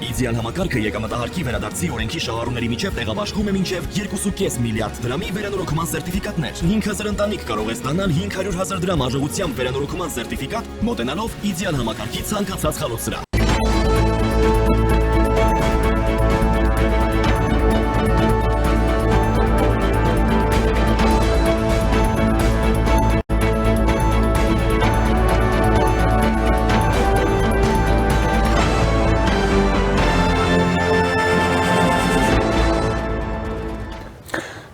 Իդեալ համակարգը եկամտահարկի վերադարձի օրենքի շահառուների միջև տեղաբաշխում է մինչև 2.5 միլիարդ դրամի վերանորոգման սերտիֆիկատներ։ 5000 ընտանիք կարող է ստանալ 500,000 դրամ արժողությամբ վերանորոգման սերտիֆիկատ, մոտենալով Իդեալ համակարգի ցանկացած խալոցրա։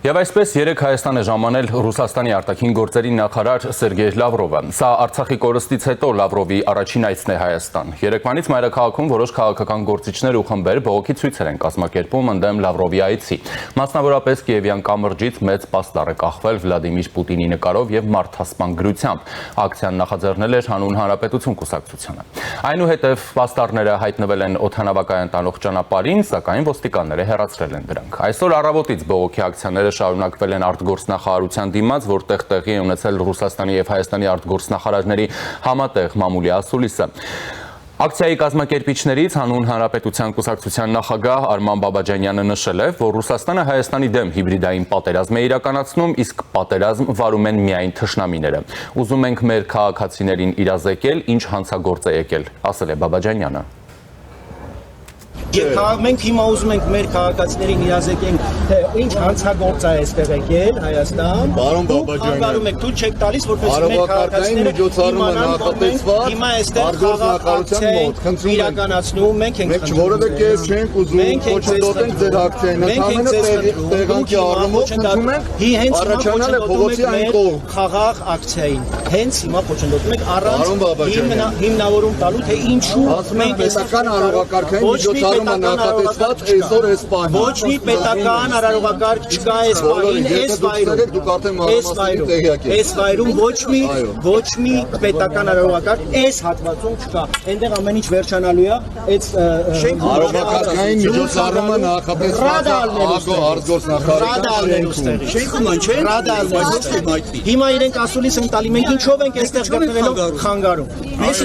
Եվ այսպես երեկ Հայաստան է ժամանել Ռուսաստանի արտաքին գործերի նախարար Սերգեյ Լավրովը։ Սա Արցախի կորստից հետո Լավրովի առաջին այցն է Հայաստան։ Երեկվանից մայրաքաղաքում որոշ քաղաքական գործիչներ ու խմբեր բողոքի ցույցեր են կազմակերպում ընդդեմ Լավրովի այցի։ Մասնավորապես Կիևյան կամրջից մեծ պաստառ է կախվել Վլադիմիր Պուտինի նկարով եւ մարդասպան գրությամբ։ Ակցիան նախաձեռնել էր Հանուն Հանրապետություն կուսակցությունը։ Այնուհետև պաստառները հայտնվել են օդանավակայան տանող ճանապարհին, սակայն ոստիկանները հեռացրել են դրանք։ Այսօր առավոտից բողոքի ակցիաները շարունակվել են արտգործնախարարության դիմաց, որտեղ տեղի է ունեցել Ռուսաստանի եւ Հայաստանի արտգործնախարարների համատեղ մամուլի ասուլիսը։ Ակցիայի կազմակերպիչներից Հանուն Հանրապետության կուսակցության նախագահ Արման Բաբաջանյանը նշել է, որ Ռուսաստանը Հայաստանի դեմ հիբրիդային պատերազմ է իրականացնում, իսկ պատերազմ վարում են միայն թշնամիները։ Ուզում ենք մեր քաղաքացիներին իրազեկել, ինչ հանցագործ է եկել, ասել է Բաբաջանյանը։ Եվ մենք հիմա ուզում ենք մեր քաղաքացիներին իրազեկենք, թե ինչ հանցագործ է այստեղ եկել Հայաստան։ Պարոն Բաբաջանյան, խանգարում եք, դուք չեք տալիս, որպես մեր քաղաքացիները հիմա այստեղ քաղաքացիային իրականացնում, մենք ենք մենք որևէ կես չենք ուզում, կոչնդոտենք ձեր ակցիային, ընդհանրապես տեղանքի առումով խնդրում ենք առաջանալ է փողոցի այն կողմ խաղաղ ակցիային։ Հենց հիմա կոչնդոտում ենք առանց հիմնավորում տալու, թե ինչու մենք պետական արարողակարգային միջոցառումը նախատեսված այսօր այս պահին։ Ոչ մի պետական արարողակարգ չկա այս պահին, այս վայրում ոչ մի պետական արարողակարգ այս հատվածում չկա։ Այնտեղ ամեն ինչ վերջանալու է, այս արարողակարգային միջոցառումը նախատեսված է արտգործնախարարության։ Շենքում են, չէ՞։ Հիմա իրենք ասուլիս են տալի, մենք ինչով ենք այստեղ գտնվելով խանգարում։ Մենք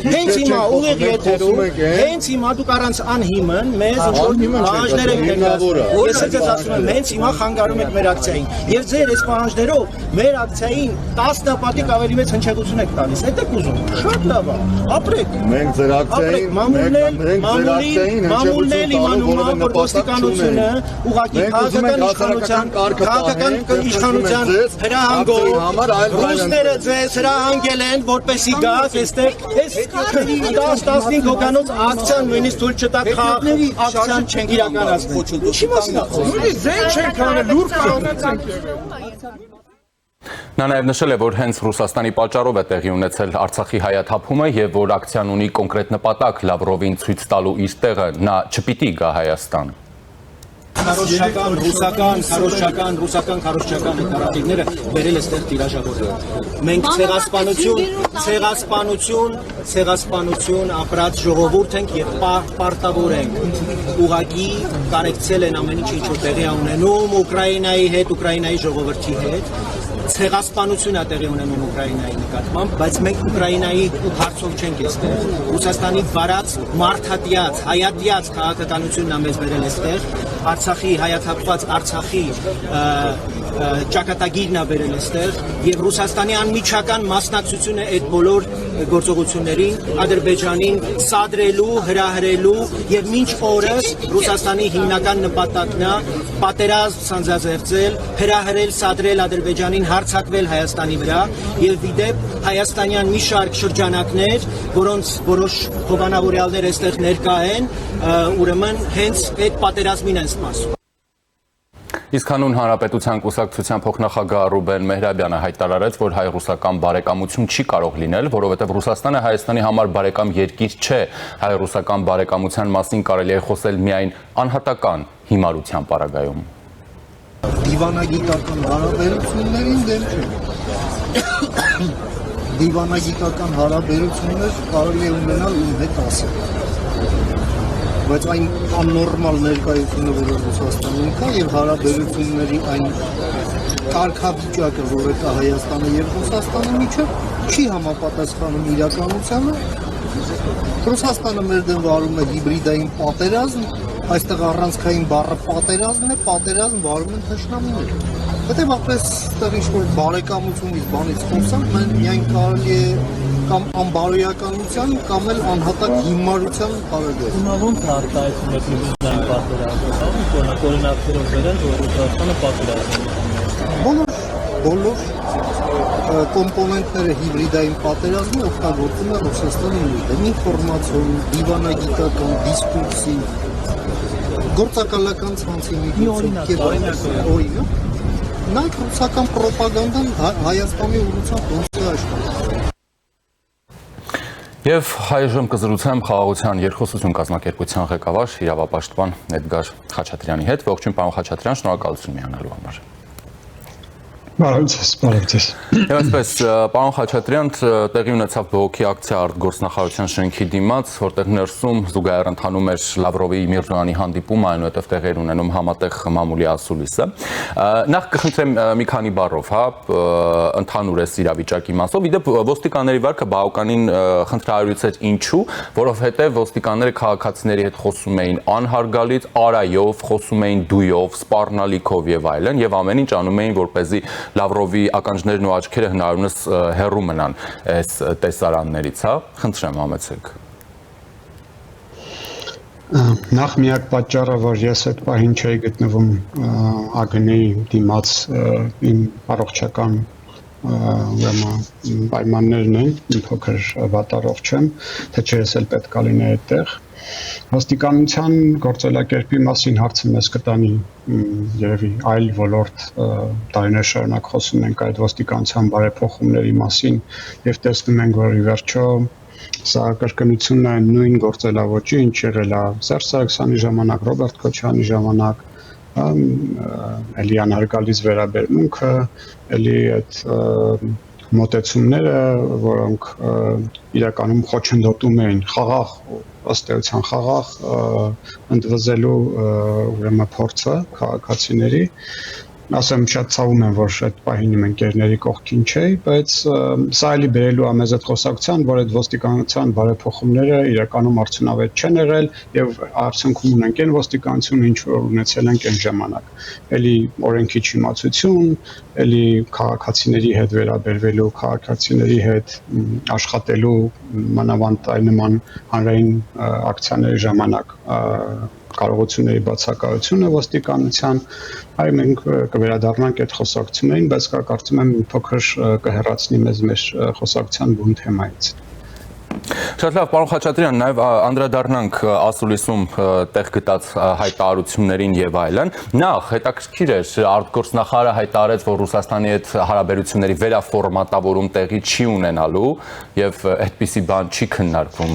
հենց հիմա ուղիղ եթերում, հենց հիմա դուք առանց անհիմն մեզ պահանջներ եք ներկայացնում։ Ես ձեզ ասում եմ, հենց հիմա խանգարում եք մեր ակցիային։ Եվ ձեր այս պահանջներով մեր ակցիային 10 նապատիկ ավելի մեծ հնչեղություն եք տալիս։ Այդ եք ուզում։ Շատ լավ է։ Ապրեք։ Մենք ձեր ակցիային մամուլնել իմանում է, որ ոստիկանությունը ուղղակի քաղաքական իշխանության հրահանգով ռուսները ձեզ հրահանգել են, որպեսզի գաք այստեղ այս 10-15 հոգանոց ակցիան նույնիսկ թույլ չտակ խաղաղ ակցիան չենք իրականացնել։ Ինչի մասին է խոսքը։ Ձեն չենք անել, լուրջ կանգնեցինք։ Նա նաև նշել է, որ հենց Ռուսաստանի պատճառով է տեղի ունեցել Արցախի հայաթափումը եւ որ ակցիան ունի կոնկրետ նպատակ Լավրովին ցույց տալու իր տեղը, նա չպիտի գա Հայաստան։ Ռուսական քարոզչական նկարատիվները վերել էստեղ տիրաժավորել։ Մենք ցեղասպանություն ապրած ժողովուրդ ենք եւ պարտավոր ենք։ Ուղղակի կարեկցել են ամեն ինչ որ տեղի ունենում Ուկրաինայի հետ, Ուկրաինայի ժողովրդի հետ։ Ցեղասպանություն է տեղի ունենում Ուկրաինայի նկատմամբ, բայց մենք Ուկրաինայի հարցով չենք այստեղ։ Ռուսաստանի վարած մարդատյաց, հայատյաց քաղաքականությունն է մեզ բերել այստեղ։ Արցախի հայաթափված Արցախի ճակատագիրն է բերել այստեղ եւ Ռուսաստանի անմիջական մասնակցությունը այդ բոլոր գործողություններին Ադրբեջանին սադրելու, հրահրելու եւ մինչ օրս Ռուսաստանի հիմնական նպատակն է պատերազմ սանձազերծել, հրահրել, սադրել Ադրբեջանին, հարձակվել Հայաստանի վրա եւ իդեպ հայաստանյան մի շարք շրջանակներ, որոնց որոշ հովանավորյալներ այստեղ ներկա են, ուրեմն հենց այդ պատերազմին են սպասում։ Իսկ Հանուն Հանրապետության կուսակցության փոխնախագահ Ռուբեն Մեհրաբյանը հայտարարեց, որ հայ-ռուսական բարեկամություն չի կարող լինել, որովհետև Ռուսաստանը Հայաստանի համար բարեկամ երկիր չէ։ Հայ-ռուսական բարեկամության մասին կարելի է խոսել միայն անհատական հիմարության պարագայում։ Դիվանագիտական հարաբերություններին դեմ չէ։ Դիվանագիտական հարաբերություններ կարելի է ունենալ ում հետ ասել։ Բայց այն աննորմալ ներկայությունը, որը Ռուսաստանում կա, եւ հարաբերությունների այն կարգավիճակը, որը կա Հայաստանի եւ Ռուսաստանի միջեւ, չի համապատասխանում իրականությանը Ռուսաստանը մեր դեմ վարում է հիբրիդային պատերազմ, այստեղ առանցքային բառը պատերազմն է, պատերազմ վարում են թշնամիները։ Հետևաբար այստեղ ինչ-որ բարեկամությունից բանից խոսանք, միայն կարելի է կամ անբարոյականության կամ էլ անհատակ հիմարության տարբերակ։ Հիմա ոնց է արտահայտում եք հիբրիդային պատերազմը, օրինակներով վերել, որ Ռուսաստանը պատերազմ է։ Բոլոր կոմպոնենտները հիբրիդային պատերազմի օգտագործում է Ռուսաստանը դեմ ինֆորմացիոն, դիվանագիտական, դիսկուրսի, գործակալական ցանցի միջոցով, նայեք ռուսական պրոպագանդան Հայաստանի ուղղությամբ ոնց է աշխատում։ Եվ այժմ կզրուցեմ խաղաղության երկխոսություն կազմակերպության ղեկավար իրավապաշտպան Էդգար Խաչատրյանի հետ։ Ողջույն պարոն Խաչատրյան, շնորհակալություն միանալու համար։ Բարև ձեզ։ Եվ այսպես, պարոն Խաչատրյան, տեղի ունեցավ բողոքի ակցիա արտգործնախարարության շենքի դիմաց, որտեղ ներսում զուգահեռ ընթանում էր Լավրովի Միրզոյանի հանդիպումը, այնուհետև տեղի ունենում համատեղ մամուլի ասուլիսը։ Նախ կխնդրեմ մի քանի բառով, ընդհանուր այս իրավիճակի մասով։ Իդեպ ոստիկանների վարքը բավականին խնդրահարույց էր, ինչու, որովհետև ոստիկանները քաղաքացիների հետ խոսում էին անհարգալից, արայով, խոսում էին դույով, սպառնալիքով եւ այլն, եւ ամեն ինչ անում էին, որպեսզի Լավրովի ականջներն ու աչքերը հնարավորինս հեռու մնան այս տեսարաններից, խնդրեմ համեցեք։ Նախ միակ պատճառը, որ ես այդ պահին չէի գտնվում ԱԳՆ-ի դիմաց իմ առողջական պայմաններն են, իմ փոքր վատառողջ եմ, թե չէ ես էլ պետք է լինեի այդտեղ։ Ոստիկանության գործելակերպի մասին հարցը մեզ կտանի երևի այլ ոլորտ, տարիներ շարունակ խոսում ենք այդ ոստիկանության բարեփոխումների մասին եւ տեսնում ենք, որ ի վերջո սա կրկնությունն է նույն գործելավոճի, ինչ եղել է Սերժ Սարգսյանի ժամանակ, Ռոբերտ Քոչարյանի ժամանակ, էլի անհարգալից վերաբերմունքը, էլի այդ մոտեցումները, որոնք իրականում խոչընդոտում էին խաղաղ ըստ էության խաղաղ ընդվզելու ուրեմն փորձը քաղաքացիների, ասեմ շատ ցավում եմ, որ այդ պահին իմ ընկերների կողքին չէի, բայց սա էլի բերելու է մեզ այդ խոսակցության, որ այդ ոստիկանության բարեփոխումները իրականում արդյունավետ չեն եղել եւ արդյունքում ունենք այն ոստիկանությունը, ինչ որ ունեցել ենք այն ժամանակ։ Էլի օրենքի չիմացություն, էլի քաղաքացիների հետ վերաբերվելու, քաղաքացիների հետ աշխատելու մանավանդ այն նման հանրային ակցիաների ժամանակ կարողությունների բացակայությունը ոստիկանության, այ մենք կվերադառնանք այդ խոսակցություններին, բայց կարծում եմ փոքր կհեռացնի մեզ մեր խոսակցության բուն թեմայից։ Շատ լավ, պարոն Խաչատրյան, նաև անդրադառնանք ասուլիսում տեղ գտած հայտարարություններին եւ այլն։ Նախ հետաքրքիր էր, արտգործնախարարը հայտարարեց, որ Ռուսաստանի հետ հարաբերությունների վերաֆորմատավորում տեղի չի ունենալու եւ այդպիսի բան չի քննարկվում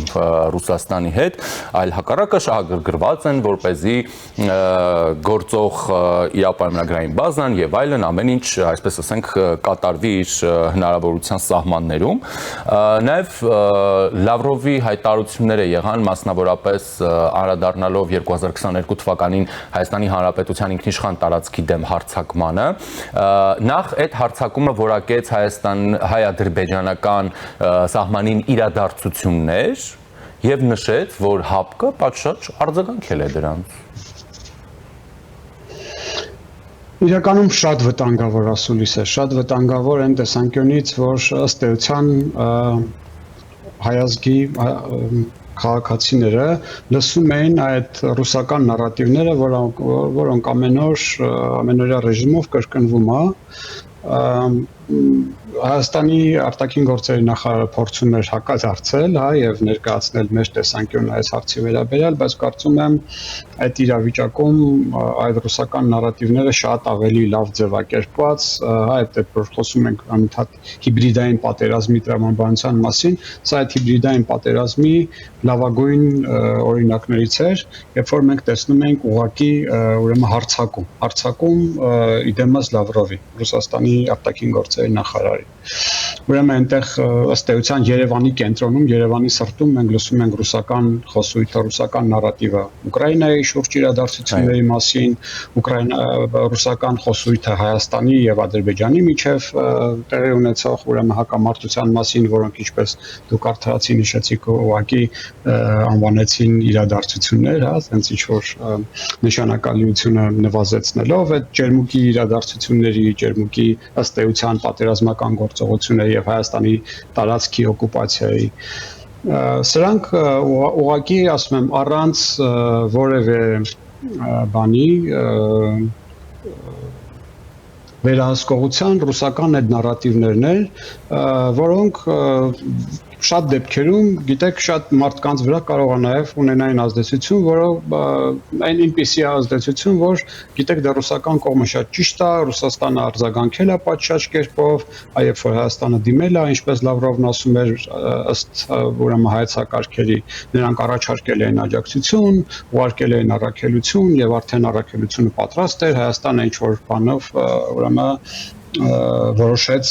Ռուսաստանի հետ, այլ հակառակը շահագրգռված են, որպեսզի գործող իրապայմանագրային բազան եւ այլն ամեն ինչ, այսպես ասենք, կատարվի իր հնարավորության սահմաններում։ Նաև Լավրովի հայտարարությունները եղան մասնավորապես անդրադառնալով 2022 թվականին Հայաստանի Հանրապետության ինքնիշխան տարածքի դեմ հարձակմանը, նախ այդ հարձակումը որակեց հայ-ադրբեջանական սահմանին իրադարձություններ եւ նշեց, որ ՀԱՊԿ պատշաճ արձագանքել է դրանց։ Իրականում շատ վտանգավոր ասուլիս է, շատ վտանգավոր այն տեսանկյունից, որ ըստ էության հայազգի քաղաքացիները լսում էին այդ ռուսական նարատիվները, որոնք ամենօրյա ռեժիմով կրկնվում է, Հայաստանի արտաքին գործերի նախարարը փորձում էր հակադարձել, եւ ներկայացնել մեր տեսանկյունը այս հարցի վերաբերյալ, բայց կարծում եմ այդ իրավիճակում այդ ռուսական նարատիվները շատ ավելի լավ ձևակերպված, այդ որ խոսում ենք անընդհատ հիբրիդային պատերազմի տրամաբանության մասին, սա այդ հիբրիդային պատերազմի լավագույն օրինակներից էր, երբ որ մենք տեսնում ենք ուղղակի ուրեմն հարձակում իդեմս Լավրովի, Ռուսաստանի արտաքին գործերի նախարարի։ ուրեմն այնտեղ ըստ էության Երևանի կենտրոնում, Երևանի սրտում մենք լսում ենք ռուսական խոսույթը, ռուսական նարատիվը Ուկրաինայի շուրջ իրադարձությունների մասին, ռուսական խոսույթը Հայաստանի եւ Ադրբեջանի միջև տեղի ունեցող ուրեմն հակամարտության մասին, որոնք ինչպես դուք արդարացի նշեցիք, ուղղակի անվանեցին իրադարձություններ, հա, այնց ինչ որ նշանակալիությունը նվազեցնելով այդ ջերմուկի իրադարձությունների, ջերմուկի ըստ էության պատերազմական գործողությունների եւ Հայաստանի տարածքի օկուպացիայի սրանք ուղղակի ասում եմ առանց որևէ բանի վերահսկողության ռուսական այդ նարատիվներն են, որոնք շատ դեպքերում, գիտեք, շատ մարդկանց վրա կարող է նաև ունենային ազդեցություն, որը այնպիսի ազդեցություն, որ գիտեք, դա ռուսական կողմը շատ ճիշտ է, Ռուսաստանը արձագանքել է պատշաճ կերպով, այբ որ Հայաստանը դիմել է, ինչպես Լավրովն ասում էր, ըստ ուրեմն հայեցակարգերի, նրանք առաջարկել էին աջակցություն, ուղարկել էին առաքելություն եւ արդեն առաքելությունը պատրաստ էր, Հայաստանը ինչ որ բանով ուրեմն որոշեց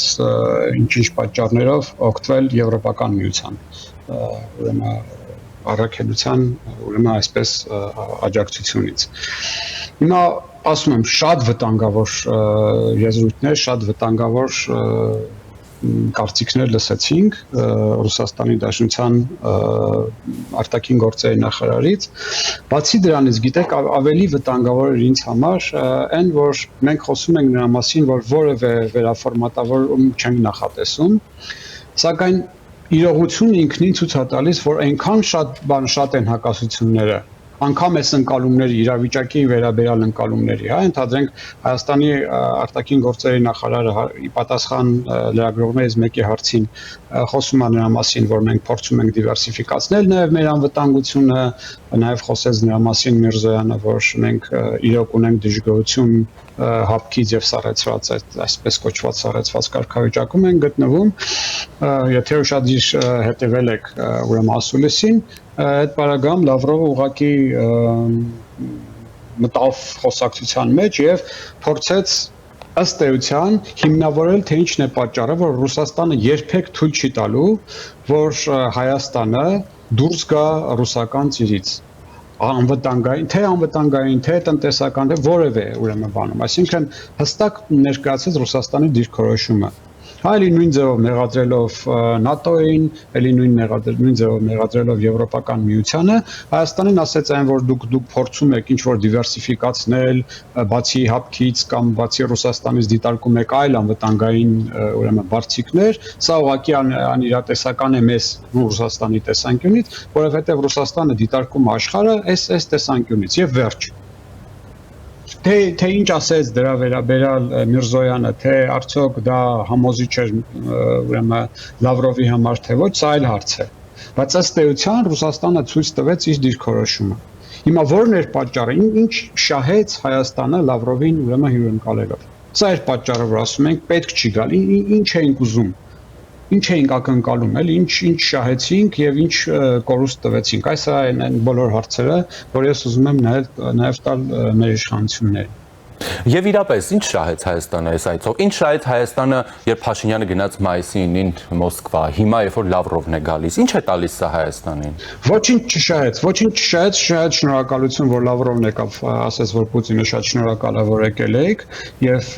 ինչ-ինչ պատճառներով օգտվել Եվրոպական միության ուրեմն առաքելության ուրեմն այսպես աջակցությունից։ Հիմա ասում եմ շատ վտանգավոր եզրույթներ, շատ վտանգավոր կարծիքներ լսեցինք Ռուսաստանի Դաշնության արտաքին գործերի նախարարից, բացի դրանից գիտեք ավելի վտանգավոր էր ինձ համար այն որ մենք խոսում ենք նրա մասին որ որևէ վերաֆորմատավորում չենք նախատեսում, սակայն իրողությունը ինքնին ցույց է տալիս որ այնքան շատ են հակասությունները անգամ այս ընկալումների իրավիճակի վերաբերյալ ընկալումների, հա, ընդհանրենք Հայաստանի արտաքին գործերի նախարարը ի պատասխան լրագրողներից մեկի հարցին խոսում է նրա մասին, որ մենք փորձում ենք դիվերսիֆիկացնել նաև մեր անվտանգությունը, նաև խոսեց նրա մասին Միրզոյանը, որ մենք իրոք ունենք դժգոհություն հապկից եւ սառեցված այսպես կոչված սառեցված կարգավիճակում են գտնվում, եթե ուշադիր հետևել եք ուրեմն ասուլիսին, այդ բaragam Լավրովը ուղղակի մտավ խոսակցության մեջ եւ փորձեց ըստ էության հիմնավորել թե ինչն է պատճառը, որ Ռուսաստանը երբեք թույլ չի տալու, որ Հայաստանը դուրս գա ռուսական ծիրից անվտանգային, թե տնտեսական, թե որևէ ուրեմն բանում, այսինքն հստակ ներկայացած Ռուսաստանի դիրքորոշումը Այլի նույն ձևով մեղադրելով ՆԱՏՕ-ին, էլի նույն ձևով մեղադրելով Եվրոպական միությանը, Հայաստանին ասեց այն, որ դուք փորձում եք ինչ-որ դիվերսիֆիկացնել, բացի հապկից կամ բացի Ռուսաստանից դիտարկում եք այլ անվտանգային ուրեմն բարձիկներ, սա ուղղակի անիրատեսական է մեզ Ռուսաստանի տեսանկյունից, որովհետև Ռուսաստանը դիտարկում է աշխարհը այս տեսանկյունից եւ վերջ Թե ինչ ասեց դրա վերաբերյալ Միրզոյանը, թե արդյոք դա համոզիչ էր ուրեմն Լավրովի համար թե ոչ, սա այլ հարց է։ Բայց ըստ էության Ռուսաստանը ցույց տվեց իր դիրքորոշումը։ Հիմա ո՞րն էր պատճառը, ինչ շահեց Հայաստանը Լավրովին ուրեմն հյուրընկալելով։ Սա էր պատճառը, որ ասում ենք պետք չի գալ, ինչ էինք ուզում։ Ինչ էինք ակնկալում, էլ ինչ շահեցինք եւ ինչ կորուստ տվեցինք։ Այս այն բոլոր հարցերը, որ ես ուզում եմ նաեւ տալ մեր իշխանություններին։ Եվ իրապես ինչ շահեց Հայաստանը այս այցով։ Ինչ շահեց Հայաստանը, երբ Փաշինյանը գնաց մայիսի 9-ին Մոսկվա, հիմա երբ որ Լավրովն է գալիս, ինչ է տալիս սա Հայաստանին։ Ոչինչ չշահեց, շահեց շնորհակալություն, որ Լավրովն եկավ, ասաց, որ Պուտինը շատ շնորհակալ է, որ եկել եք, եւ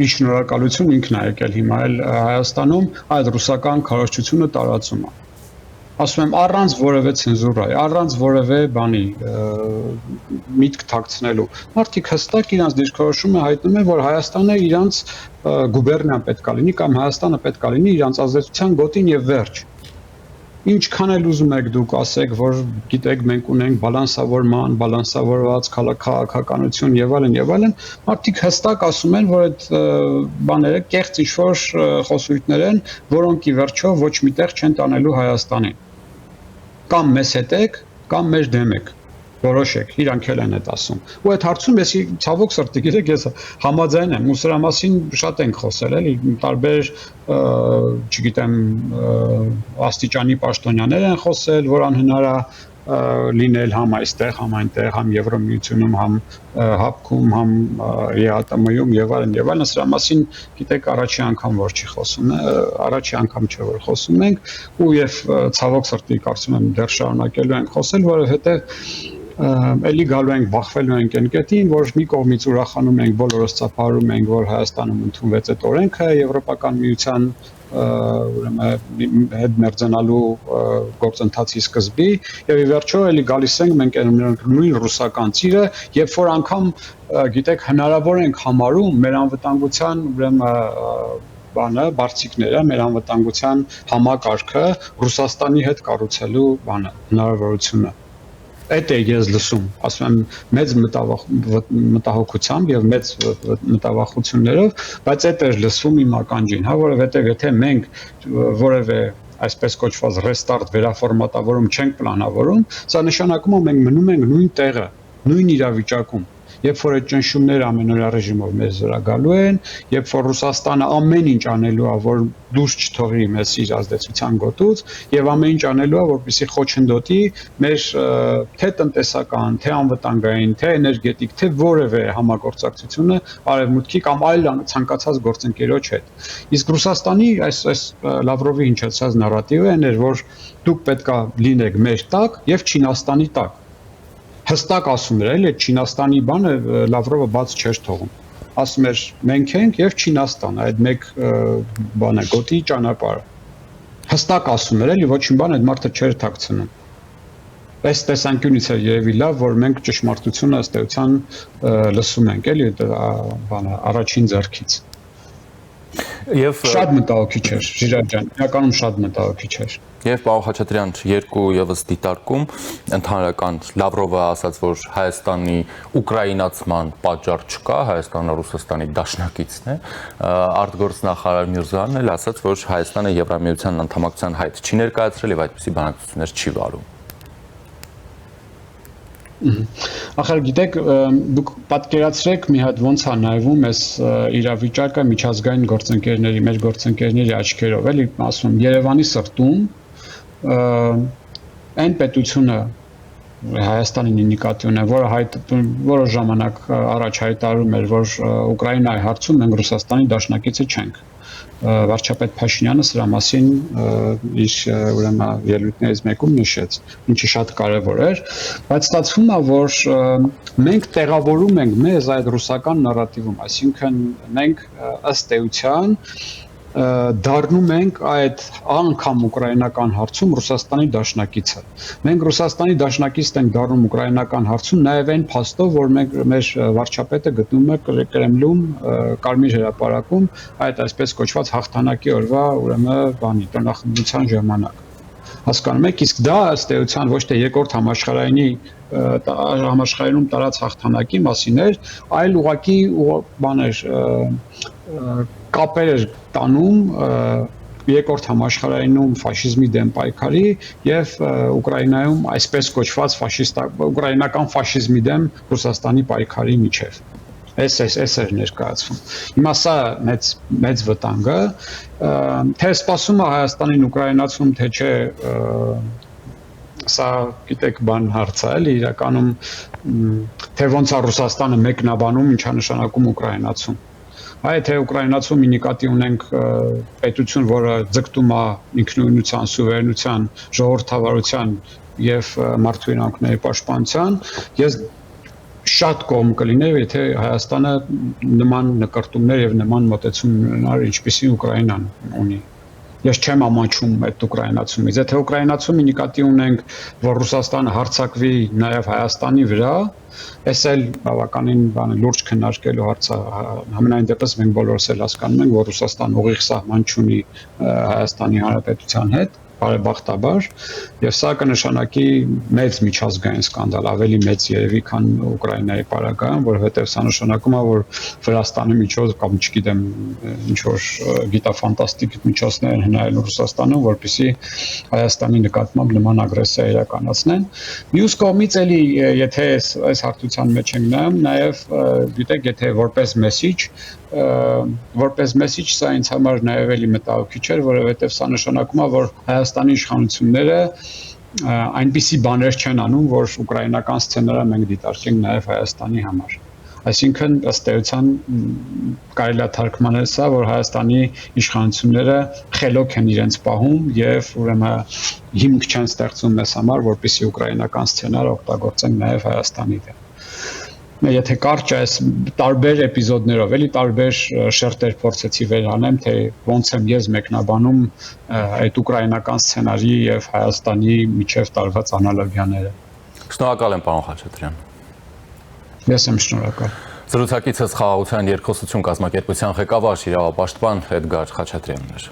իր շնորհակալություն ինքն է եկել հիմա էլ Հայաստանում այդ ռուսական քարոզչությունը տարածում է։ Ասում եմ առանց որևէ ցենզուրայի, առանց որևէ բանի միտք թաքցնելու։ Մարդիկ հստակ իրանց դիրքորոշումը հայտնում են, որ Հայաստանը իրանց գուբերնիան պետք է լինի կամ Հայաստանը պետք է լինի իրանց ազդեցության գոտին եւ վերջ։ Ինչքան էլ ուզում եք դուք ասեք, որ գիտեք մենք ունենք բալանսավորման, բալանսավորված քաղաքականություն եւ այլն, մարդիկ հստակ ասում են, որ այդ բաները կեղծ ինչ-որ խոսույթներ են, որոնք ի վերջո ոչ միտեղ չեն տանելու Հայաստանին։ Կամ մեզ հետ եք, կամ մեր դեմ եք։ Որոշեք, իրանք էլ են այդ ասում։ Ու այդ հարցում ես ցավոք սրտի գիտեք ես համաձայն եմ, ու սրա մասին շատ ենք խոսել, էլի տարբեր, չգիտեմ, աստիճանի պաշտոնյաներ են խոսել, որ անհնար է լինել համ այստեղ, համ այնտեղ, համ Եվրոմիությունում, համ ՀԱՊԿ-ում, համ ԵԱՏՄ-ում եւ այլն, սրա մասին գիտեք առաջի անգամ որ չի խոսում, առաջի անգամ չէ որ խոսում ենք ու եւ ցավոք սրտի կարծում եմ դեռ շարունակելու ենք խոսել, որովհետեւ էլի գալու ենք բախվելու ենք այն կետին, որ մի կողմից ուրախանում ենք, բոլորս ծափարում ենք, որ Հայաստանում ընդունվեց այդ օրենքը Եվրոպական միության ուրեմն հետ մերձանալու գործընթացի սկզբի եւ ի վերջո էլի գալիս ենք մենք նույն ռուսական ծիրը, երբ որ անգամ գիտեք հնարավոր ենք համարում մեր անվտանգության ուրեմն բարձիկները, մեր անվտանգության համակարգը Ռուսաստանի հետ կառուցելու հնարավորությունը։ Այդ է ես լսում, ասում եմ մեծ մտահոգությամբ եւ մեծ մտավախություններով, բայց այդ է լսվում իմ ականջին, հա, որովհետեւ եթե մենք որևէ այսպես կոչված restart վերաֆորմատավորում չենք պլանավորում, սա նշանակում է մենք մնում ենք նույն տեղը, նույն իրավիճակում։ Երբ որ այդ ճնշումները ամենօրյա ռեժիմով մեզ վրա գալու են, երբ որ Ռուսաստանը ամեն ինչ անելու է, որ դուրս չթողի մեզ իր ազդեցության գոտուց, եւ ամեն ինչ անելու է, որպեսզի խոչընդոտի մեր թե տնտեսական, թե անվտանգային, թե էներգետիկ, թե որևէ համագործակցությունը արևմուտքի կամ այլ ցանկացած գործընկերոջ հետ։ Իսկ Ռուսաստանի այս Լավրովի հնչեցած նարատիվը այն էր, որ դուք պետքա լինեք մեր տակ եւ Չինաստանի տակ։ Հստակ ասում էր, էլի Չինաստանի բանը Լավրովը բաց չէր թողում։ Ասում էր մենք ենք եւ Չինաստան, այդ մեկ բանը գոտի ճանապարհը։ Հստակ ասում էր, էլի ոչինչ բան այդ մարդը չէր թաքցնում։ Այս տեսանկյունից է երևի լավ, որ մենք ճշմարտությունը ըստ էության լսում ենք, էլի բանը առաջին ձեռքից։ Եվ շատ մտահոգիչ էր, Ժիրայր ջան, իրականում շատ մտահոգիչ էր։ Եվ պարոն Խաչատրյան, երկու եւս դիտարկում ընդհանրական Լավրովը ասաց, որ Հայաստանի ուկրաինացման պատճառ չկա, Հայաստանը Ռուսաստանի դաշնակիցն է, արտգործնախարար Միրզոյանն էլ ասաց, որ Հայաստանը Եվրամիության անդամակցության հայտ չի ներկայացրել եւ այդպիսի բանակցություններ չի վարում։ Ախր գիտեք, դուք պատկերացրեք մի հատ ոնց է նայվում այս իրավիճակը միջազգային գործընկերների, մեր գործընկերների աչքերով, էլի ասում Երևանի սրտում այն պետությունը Հայաստանի նկատիուն է, որը որոշ ժամանակ առաջ հայտարարում էր, որ Ուկրաինայի հարցում մենք Ռուսաստանի դաշնակիցը չենք։ Վարչապետ Փաշինյանը սրա մասին իր ուրեմն ելույթներից մեկում նշեց, ինչը շատ կարևոր էր, բայց ստացվում է, որ մենք տեղավորում ենք մեզ այդ ռուսական նարատիվում, այսինքն մենք ըստ էության դառնում ենք այդ անգամ ուկրաինական հարցում Ռուսաստանի դաշնակիցը։ Մենք Ռուսաստանի դաշնակիցն ենք դառնում ուկրաինական հարցում նաև այն փաստով, որ մեր վարչապետը գտնում է Կրեմլում Կարմիր հրապարակում այդ այսպես կոչված հաղթանակի օրվա ուրեմն բանի տնախմբության ժամանակ։ Հասկանում եք, իսկ դա ըստ էության ոչ թե երկրորդ համաշխարհայինում տարած հաղթանակի մասին էր, այլ ուղղակի բաներ կապեր էր տանում երկրորդ համաշխարհայինում ֆաշիզմի դեմ պայքարի եւ Ուկրաինայում այսպես կոչված ուկրաինական ֆաշիզմի դեմ Ռուսաստանի պայքարի միջև։ Այս էր ներկայացվում։ Հիմա սա մեծ վտանգ է, թե սպասում է Հայաստանին ուկրաինացում, թե չէ, սա գիտեք բան հարց է, էլի իրականում թե ոնց է Ռուսաստանը մեկնաբանում, ինչա նշանակում ուկրաինացում։ Այ թե ուկրաինացում մի նկատի ունենք պետություն, որը ձգտում է ինքնուրույնության, սուվերենության, ժողովրդավարության եւ մարդու իրավունքների պաշտպանության, ես շատ կողմ կլիներ, եթե Հայաստանը նման նկարտումներ եւ նման մոտեցում ունենար, ինչպիսի Ուկրաինան ունի։ Ես չեմ ամաչում այդ ուկրաինացումից։ Եթե ուկրաինացումի նկատի ունենք, որ Ռուսաստանը հարձակվի նաեւ Հայաստանի վրա, այս էլ բավականին լուրջ քննարկելու հարց է։ Համենայն դեպս մենք բոլորս էլ հասկանում ենք, որ Ռուսաստան ուղիղ սահման չունի Հայաստանի Հանրապետության հետ, բարեբախտաբար, եւ սա կնշանակի մեծ միջազգային սկանդալ, ավելի մեծ երևի, քան Ուկրաինայի պարագայում, որովհետեւ սա նշանակում է, որ Վրաստանի միջոց կամ չգիտեմ ինչ որ գիտաֆանտաստիկ միջոցներ են հնարել Ռուսաստանում, որպեսզի Հայաստանի նկատմամբ նման ագրեսիա իրականացնեն։ Մյուս կողմից էլի, եթե այս հարթության մեջ ենք նայում, նաեւ գիտեք, եթե որպես մեսիջ սա ինձ համար նաև էլի մտահոգիչ էր, որովհետև սա նշանակում է, որ Հայաստանի իշխանությունները այնպիսի բաներ չեն անում, որ ուկրաինական սցենարը մենք դիտարկենք նաև Հայաստանի համար։ Այսինքն ըստ էության կարելի է թարգմանել սա, որ Հայաստանի իշխանությունները խելոք են իրենց պահում եւ ուրեմն հիմք չեն ստեղծում մեզ համար, որպեսզի ուկրաինական սցենարը օգտագործեն նաև Հայաստանի դեմ։ Եթե կարճ այս տարբեր էպիզոդներով, էլի տարբեր շերտեր փորձեցի վերանեմ, թե ոնց եմ ես մեկնաբանում այդ ուկրաինական սցենարի եւ Հայաստանի միջև տարված անալոգիաները։ Շնորհակալ եմ, պարոն Խաչատրյան։ Ես եմ շնորհակալ։ Զրուցակիցս Խաղաղության երկխոսություն կազմակերպության ղեկավար իրավապաշտպան Էդգար Խաչատրյանն էր։